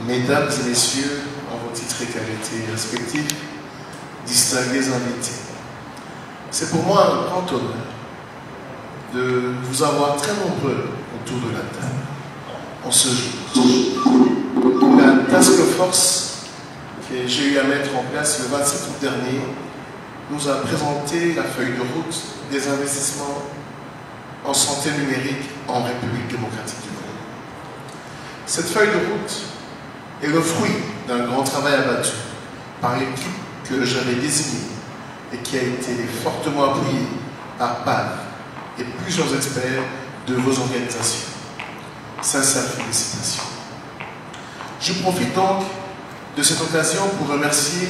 Mesdames et messieurs, en vos titres et qualités respectifs, distingués invités, c'est pour moi un grand honneur de vous avoir très nombreux autour de la table en ce jour. La task force que j'ai eu à mettre en place le 27 août dernier nous a présenté la feuille de route des investissements en santé numérique en République démocratique du Congo. Cette feuille de route est le fruit d'un grand travail abattu par l'équipe que j'avais désignée et qui a été fortement appuyée par PAV et plusieurs experts de vos organisations. Sincères félicitations. Je profite donc de cette occasion pour remercier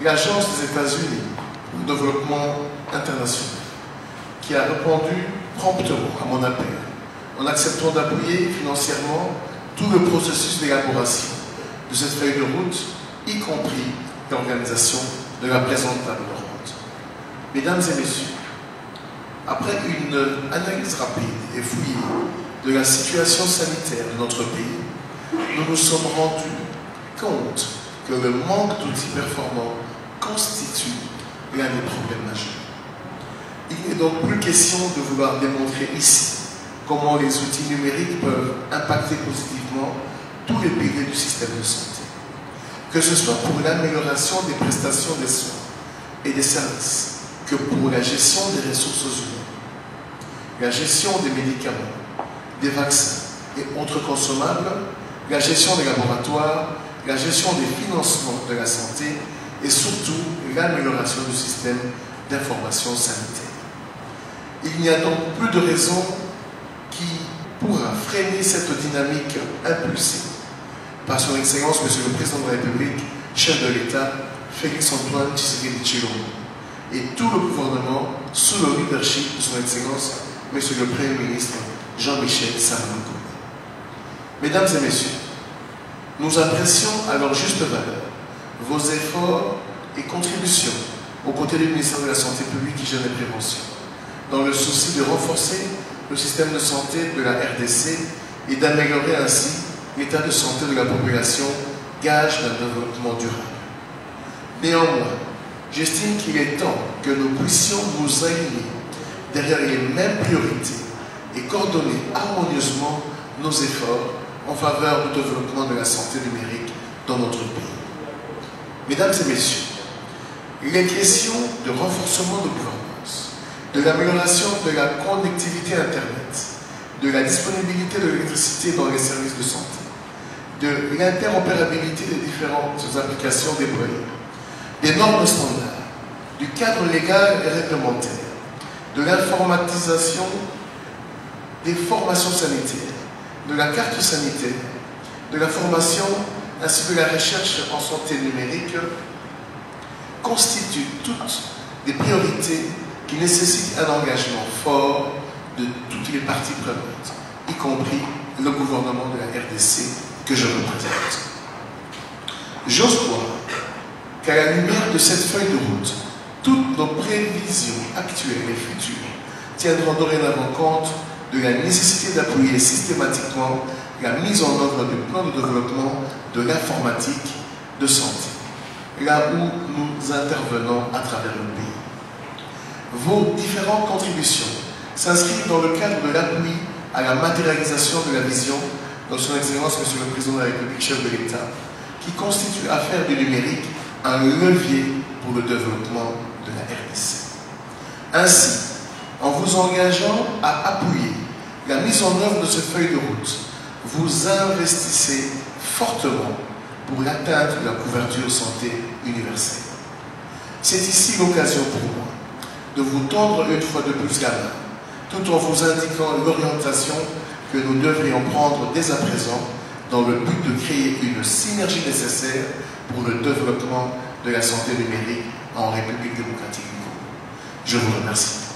l'Agence des États-Unis pour le développement international qui a répondu promptement à mon appel en acceptant d'appuyer financièrement tout le processus d'élaboration de cette feuille de route, y compris l'organisation de la présente table ronde. Mesdames et messieurs, après une analyse rapide et fouillée de la situation sanitaire de notre pays, nous nous sommes rendus compte que le manque d'outils performants constitue l'un des problèmes majeurs. Il n'est donc plus question de vouloir démontrer ici comment les outils numériques peuvent impacter positivement tous les piliers du système de santé, que ce soit pour l'amélioration des prestations des soins et des services, que pour la gestion des ressources humaines, la gestion des médicaments, des vaccins et autres consommables, la gestion des laboratoires, la gestion des financements de la santé et surtout l'amélioration du système d'information sanitaire. Il n'y a donc plus de raison qui pourra freiner cette dynamique impulsée par son Excellence, Monsieur le Président de la République, chef de l'État, Félix-Antoine Tshisekedi Tshilombo, et tout le gouvernement sous le leadership de son Excellence, Monsieur le Premier ministre Jean-Michel Sama-Lukonde. Mesdames et messieurs, nous apprécions à leur juste valeur vos efforts et contributions aux côtés du ministère de la Santé publique, Hygiène et Prévention, dans le souci de renforcer le système de santé de la RDC et d'améliorer ainsi l'état de santé de la population, gage d'un développement durable. Néanmoins, j'estime qu'il est temps que nous puissions nous aligner derrière les mêmes priorités et coordonner harmonieusement nos efforts en faveur du développement de la santé numérique dans notre pays. Mesdames et messieurs, il est question de renforcement de gouvernance, de l'amélioration de la connectivité Internet, de la disponibilité de l'électricité dans les services de santé, de l'interopérabilité des différentes applications déployées, des normes standards, du cadre légal et réglementaire, de l'informatisation des formations sanitaires, de la carte sanitaire, de la formation ainsi que de la recherche en santé numérique constituent toutes des priorités qui nécessitent un engagement fort de toutes les parties prenantes, y compris le gouvernement de la RDC que je représente. J'ose croire qu'à la lumière de cette feuille de route, toutes nos prévisions actuelles et futures tiendront dorénavant compte de la nécessité d'appuyer systématiquement la mise en œuvre du plan de développement de l'informatique de santé, là où nous intervenons à travers le pays. Vos différentes contributions s'inscrivent dans le cadre de l'appui à la matérialisation de la vision de son Excellence, Monsieur le Président de la République, chef de l'État, qui constitue à faire du numérique un levier pour le développement de la RDC. Ainsi, en vous engageant à appuyer la mise en œuvre de cette feuille de route, vous investissez fortement pour l'atteinte de la couverture santé universelle. C'est ici l'occasion pour moi de vous tendre une fois de plus la main, tout en vous indiquant l'orientation que nous devrions prendre dès à présent dans le but de créer une synergie nécessaire pour le développement de la santé numérique en République démocratique du Congo. Je vous remercie.